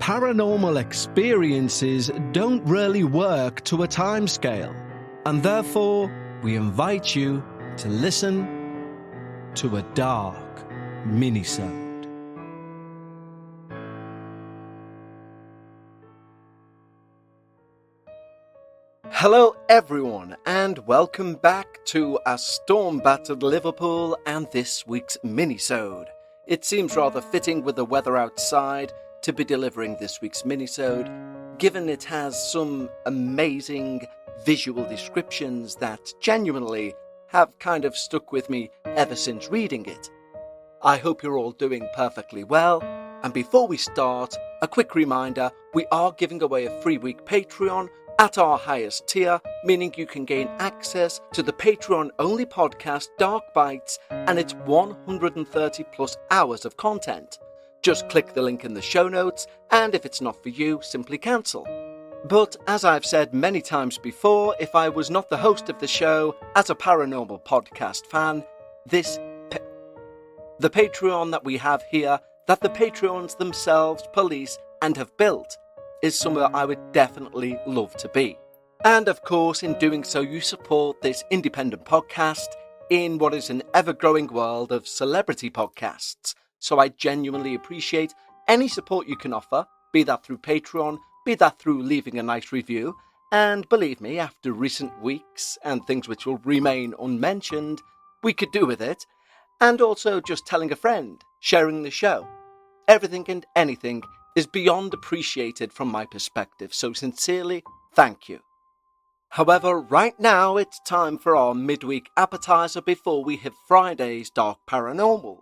paranormal experiences don't really work to a timescale, and therefore we invite you to listen to a dark minisode. Hello everyone, and welcome back to a storm-battered Liverpool and this week's minisode. It seems rather fitting with the weather outside to be delivering this week's minisode, given it has some amazing visual descriptions that genuinely have kind of stuck with me ever since reading it. I hope you're all doing perfectly well, and before we start, a quick reminder, we are giving away a free week Patreon at our highest tier, meaning you can gain access to the Patreon-only podcast Dark Bites and its 130 plus hours of content. Just click the link in the show notes, and if it's not for you, simply cancel. But as I've said many times before, if I was not the host of the show, as a paranormal podcast fan, the Patreon that we have here, that the Patreons themselves police and have built, is somewhere I would definitely love to be. And of course, in doing so, you support this independent podcast in what is an ever-growing world of celebrity podcasts. So I genuinely appreciate any support you can offer, be that through Patreon, be that through leaving a nice review. And believe me, after recent weeks and things which will remain unmentioned, we could do with it. And also just telling a friend, sharing the show. Everything and anything is beyond appreciated from my perspective, so sincerely, thank you. However, right now it's time for our midweek appetizer before we hit Friday's Dark Paranormal.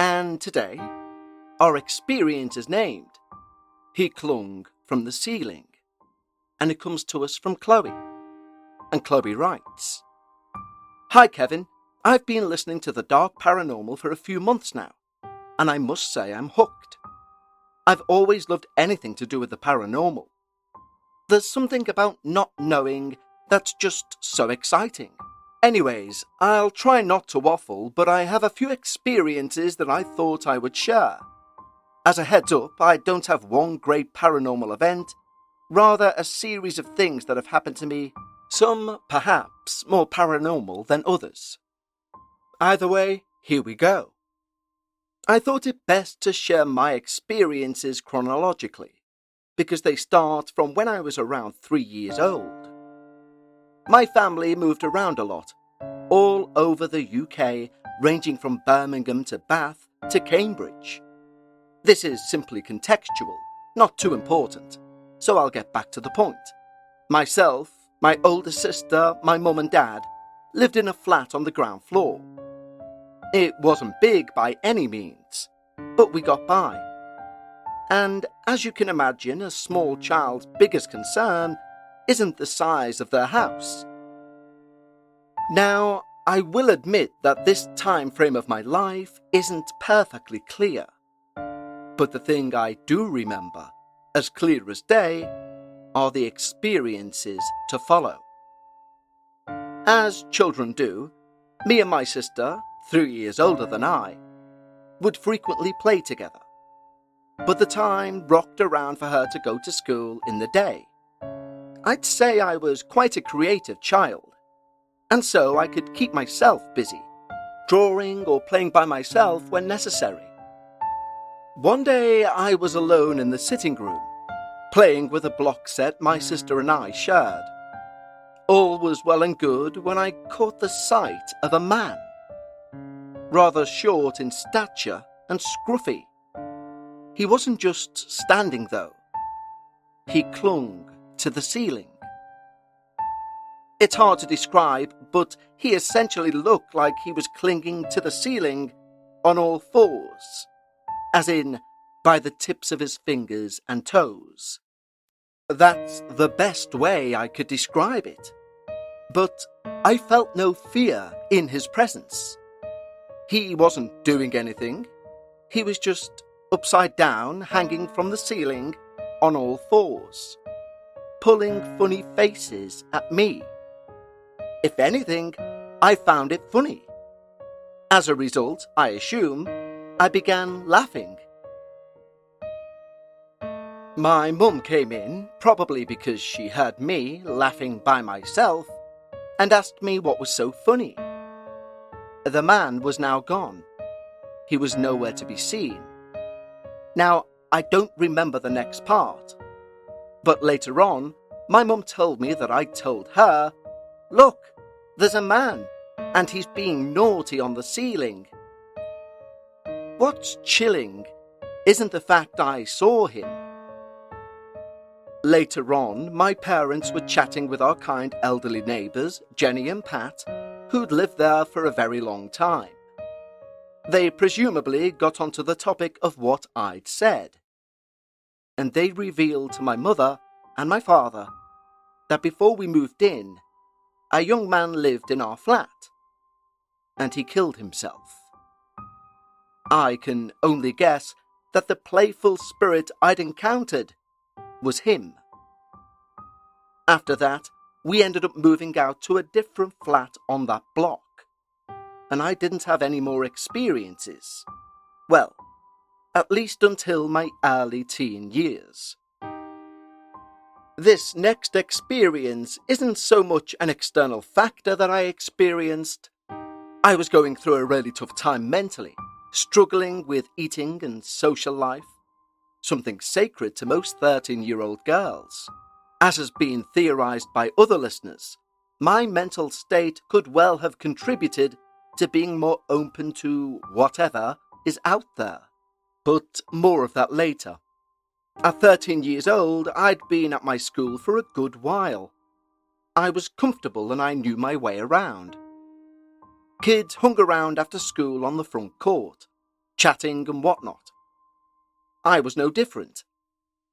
And today, our experience is named He Clung from the Ceiling, and it comes to us from Chloe. And Chloe writes, "Hi Kevin, I've been listening to the Dark Paranormal for a few months now, and I must say I'm hooked. I've always loved anything to do with the paranormal. There's something about not knowing that's just so exciting. Anyways, I'll try not to waffle, but I have a few experiences that I thought I would share. As a heads up, I don't have one great paranormal event, rather a series of things that have happened to me, some perhaps more paranormal than others. Either way, here we go. I thought it best to share my experiences chronologically, because they start from when I was around 3 years old. My family moved around a lot, all over the UK, ranging from Birmingham to Bath to Cambridge. This is simply contextual, not too important, so I'll get back to the point. Myself, my older sister, my mum and dad lived in a flat on the ground floor. It wasn't big by any means, but we got by. And as you can imagine, a small child's biggest concern isn't the size of their house. Now, I will admit that this time frame of my life isn't perfectly clear. But the thing I do remember, as clear as day, are the experiences to follow. As children do, me and my sister, 3 years older than I, would frequently play together. But the time rocked around for her to go to school in the day. I'd say I was quite a creative child, and so I could keep myself busy, drawing or playing by myself when necessary. One day I was alone in the sitting room, playing with a block set my sister and I shared. All was well and good when I caught the sight of a man. Rather short in stature and scruffy. He wasn't just standing though. He clung to the ceiling. It's hard to describe, but he essentially looked like he was clinging to the ceiling on all fours, as in by the tips of his fingers and toes. That's the best way I could describe it. But I felt no fear in his presence. He wasn't doing anything. He was just upside down, hanging from the ceiling on all fours, pulling funny faces at me. If anything, I found it funny. As a result, I assume, I began laughing. My mum came in, probably because she heard me laughing by myself, and asked me what was so funny. The man was now gone. He was nowhere to be seen. Now, I don't remember the next part, but later on, my mum told me that I told her, "Look, there's a man, and he's being naughty on the ceiling." What's chilling isn't the fact I saw him. Later on, my parents were chatting with our kind elderly neighbours, Jenny and Pat, who'd lived there for a very long time. They presumably got onto the topic of what I'd said, and they revealed to my mother and my father that before we moved in, a young man lived in our flat, and he killed himself. I can only guess that the playful spirit I'd encountered was him. After that, we ended up moving out to a different flat on that block, and I didn't have any more experiences. Well, at least until my early teen years. This next experience isn't so much an external factor that I experienced. I was going through a really tough time mentally, struggling with eating and social life, something sacred to most 13-year-old girls. As has been theorized by other listeners, my mental state could well have contributed to being more open to whatever is out there. But more of that later. At 13 years old, I'd been at my school for a good while. I was comfortable and I knew my way around. Kids hung around after school on the front court, chatting and whatnot. I was no different.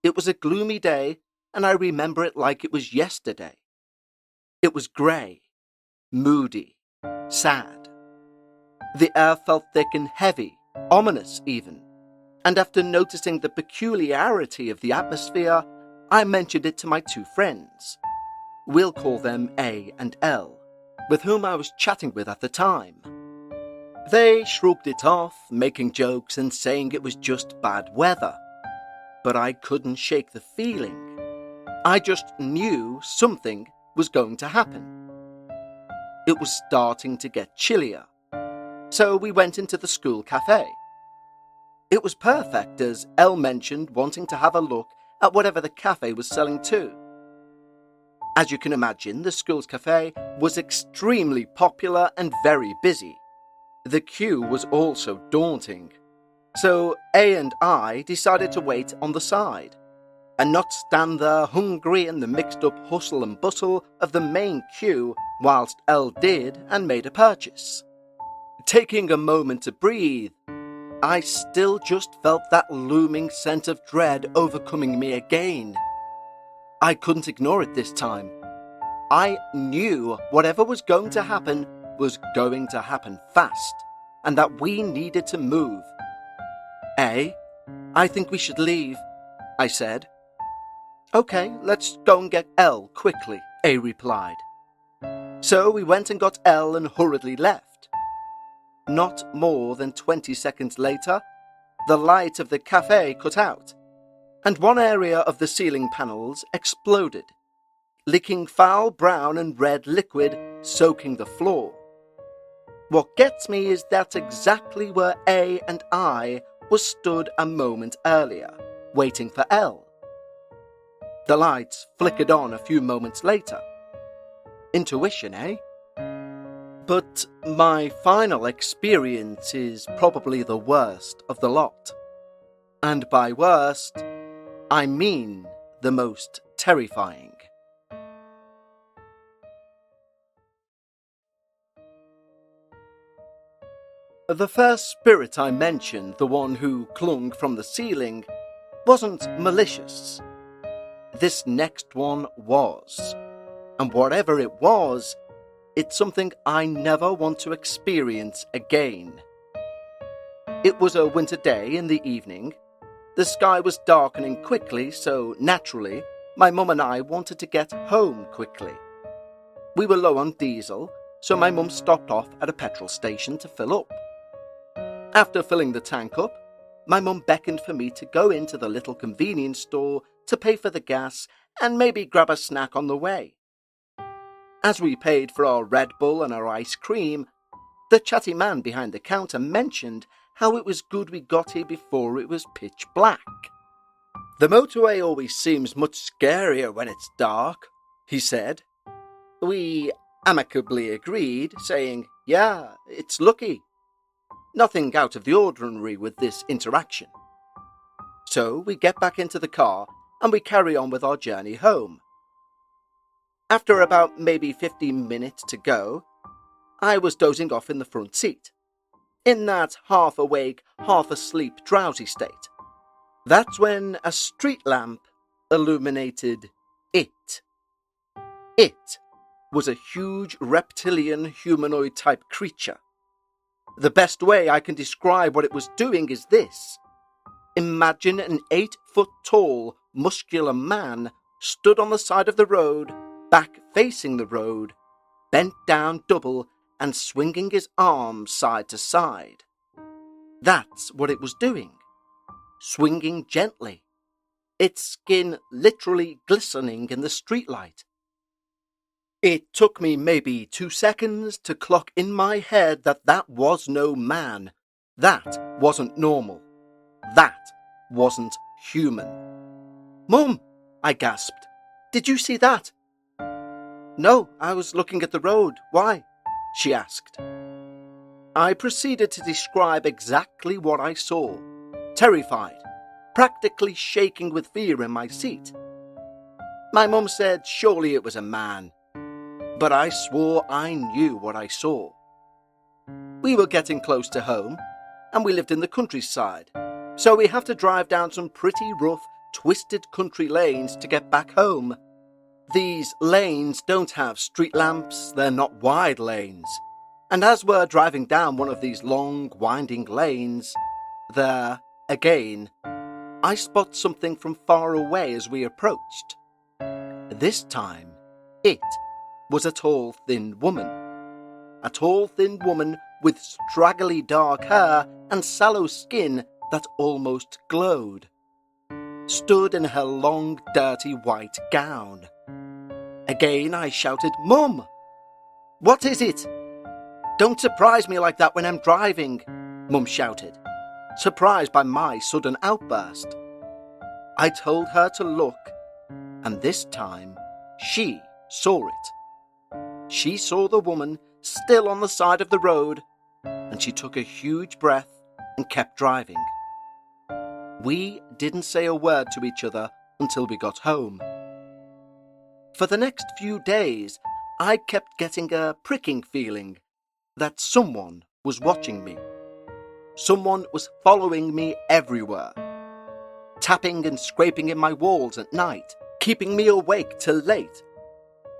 It was a gloomy day, and I remember it like it was yesterday. It was grey, moody, sad. The air felt thick and heavy, ominous even, and after noticing the peculiarity of the atmosphere, I mentioned it to my two friends. We'll call them A and L, with whom I was chatting with at the time. They shrugged it off, making jokes and saying it was just bad weather. But I couldn't shake the feeling. I just knew something was going to happen. It was starting to get chillier, so we went into the school cafe. It was perfect, as Elle mentioned wanting to have a look at whatever the cafe was selling too. As you can imagine, the school's cafe was extremely popular and very busy. The queue was also daunting, so A and I decided to wait on the side and not stand there hungry in the mixed-up hustle and bustle of the main queue whilst Elle did and made a purchase. Taking a moment to breathe, I still just felt that looming sense of dread overcoming me again. I couldn't ignore it this time. I knew whatever was going to happen was going to happen fast, and that we needed to move. I think we should leave, I said. Okay, let's go and get Elle quickly, A replied. So we went and got Elle and hurriedly left. Not more than 20 seconds later, the light of the cafe cut out, and one area of the ceiling panels exploded, leaking foul brown and red liquid soaking the floor. What gets me is that's exactly where A and I was stood a moment earlier, waiting for Elle. The lights flickered on a few moments later. Intuition, eh? But my final experience is probably the worst of the lot. And by worst, I mean the most terrifying. The first spirit I mentioned, the one who clung from the ceiling, wasn't malicious. This next one was. And whatever it was, it's something I never want to experience again. It was a winter day in the evening. The sky was darkening quickly, so naturally, my mum and I wanted to get home quickly. We were low on diesel, so my mum stopped off at a petrol station to fill up. After filling the tank up, my mum beckoned for me to go into the little convenience store to pay for the gas and maybe grab a snack on the way. As we paid for our Red Bull and our ice cream, the chatty man behind the counter mentioned how it was good we got here before it was pitch black. "The motorway always seems much scarier when it's dark," he said. We amicably agreed, saying, "Yeah, it's lucky." Nothing out of the ordinary with this interaction. So we get back into the car and we carry on with our journey home. After about maybe 15 minutes to go, I was dozing off in the front seat, in that half awake, half asleep drowsy state. That's when a street lamp illuminated it. It was a huge reptilian humanoid type creature. The best way I can describe what it was doing is this. Imagine an 8-foot tall, muscular man stood on the side of the road, back facing the road, bent down double and swinging his arms side to side. That's what it was doing. Swinging gently, its skin literally glistening in the streetlight. It took me maybe 2 seconds to clock in my head that was no man. That wasn't normal. That wasn't human. "Mum," I gasped. "Did you see that?" "No, I was looking at the road. Why?" she asked. I proceeded to describe exactly what I saw, terrified, practically shaking with fear in my seat. My mum said surely it was a man, but I swore I knew what I saw. We were getting close to home, and we lived in the countryside, so we have to drive down some pretty rough, twisted country lanes to get back home. These lanes don't have street lamps, they're not wide lanes. And as we're driving down one of these long, winding lanes, there, again, I spot something from far away as we approached. This time, it was a tall, thin woman. A tall, thin woman with straggly dark hair and sallow skin that almost glowed. Stood in her long, dirty white gown. Again I shouted, "Mum! What is it?" "Don't surprise me like that when I'm driving," Mum shouted, surprised by my sudden outburst. I told her to look, and this time she saw it. She saw the woman still on the side of the road, and she took a huge breath and kept driving. We didn't say a word to each other until we got home. For the next few days, I kept getting a pricking feeling that someone was watching me. Someone was following me everywhere, tapping and scraping in my walls at night, keeping me awake till late.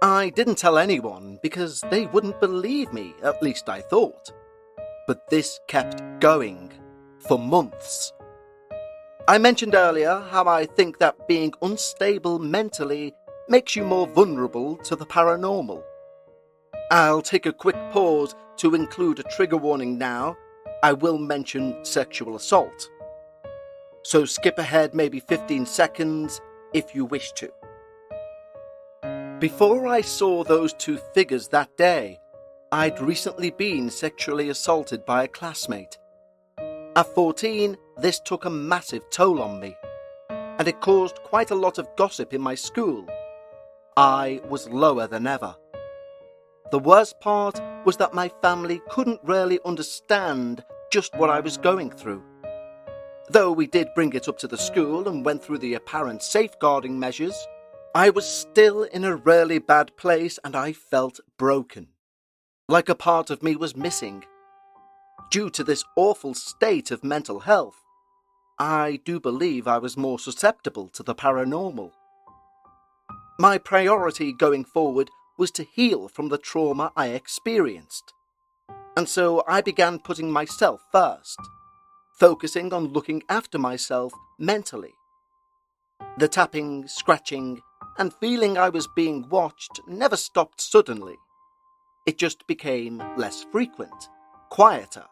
I didn't tell anyone because they wouldn't believe me, at least I thought. But this kept going for months. I mentioned earlier how I think that being unstable mentally makes you more vulnerable to the paranormal. I'll take a quick pause to include a trigger warning now. I will mention sexual assault. So skip ahead maybe 15 seconds if you wish to. Before I saw those two figures that day, I'd recently been sexually assaulted by a classmate. At 14, this took a massive toll on me, and it caused quite a lot of gossip in my school. I was lower than ever. The worst part was that my family couldn't really understand just what I was going through. Though we did bring it up to the school and went through the apparent safeguarding measures, I was still in a really bad place and I felt broken. Like a part of me was missing. Due to this awful state of mental health, I do believe I was more susceptible to the paranormal. My priority going forward was to heal from the trauma I experienced. And so I began putting myself first, focusing on looking after myself mentally. The tapping, scratching, and feeling I was being watched never stopped suddenly. It just became less frequent, quieter.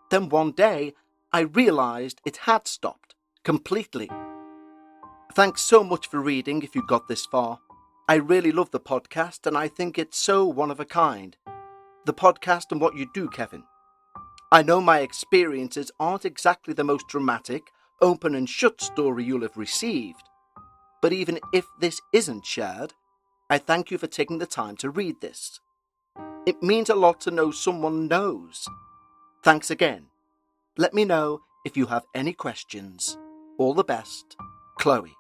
Then one day, I realized it had stopped completely. Thanks so much for reading if you got this far. I really love the podcast and I think it's so one of a kind. The podcast and what you do, Kevin. I know my experiences aren't exactly the most dramatic, open and shut story you'll have received. But even if this isn't shared, I thank you for taking the time to read this. It means a lot to know someone knows. Thanks again. Let me know if you have any questions. All the best, Chloe.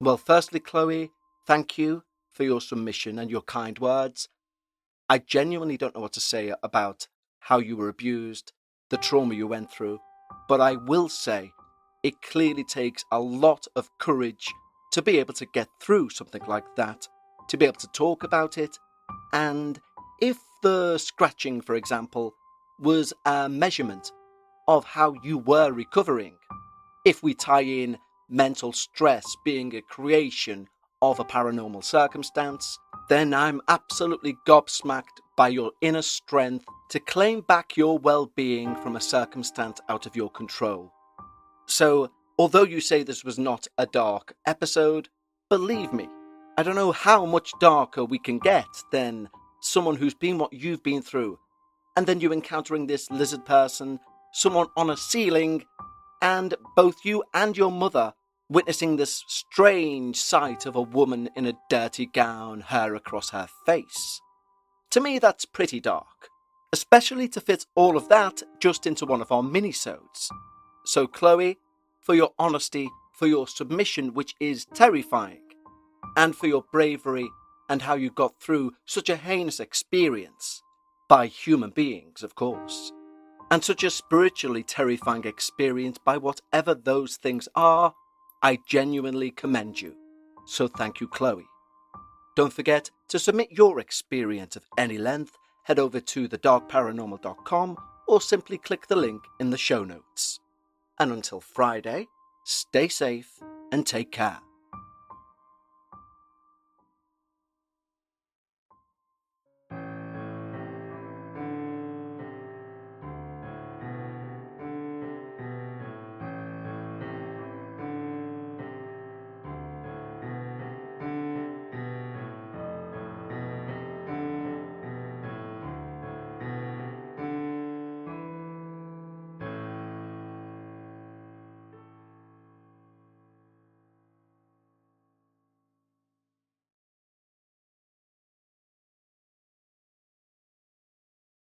Well, firstly, Chloe, thank you for your submission and your kind words. I genuinely don't know what to say about how you were abused, the trauma you went through, but I will say it clearly takes a lot of courage to be able to get through something like that, to be able to talk about it, and if the scratching, for example, was a measurement of how you were recovering, if we tie in mental stress being a creation of a paranormal circumstance, then I'm absolutely gobsmacked by your inner strength to claim back your well-being from a circumstance out of your control. So, although you say this was not a dark episode, believe me, I don't know how much darker we can get than someone who's been what you've been through, and then you encountering this lizard person, someone on a ceiling, and both you and your mother witnessing this strange sight of a woman in a dirty gown, hair across her face. To me, that's pretty dark, especially to fit all of that just into one of our minisodes. So Chloe, for your honesty, for your submission, which is terrifying, and for your bravery and how you got through such a heinous experience, by human beings, of course, and such a spiritually terrifying experience by whatever those things are, I genuinely commend you. So thank you, Chloe. Don't forget to submit your experience of any length. Head over to thedarkparanormal.com or simply click the link in the show notes. And until Friday, stay safe and take care.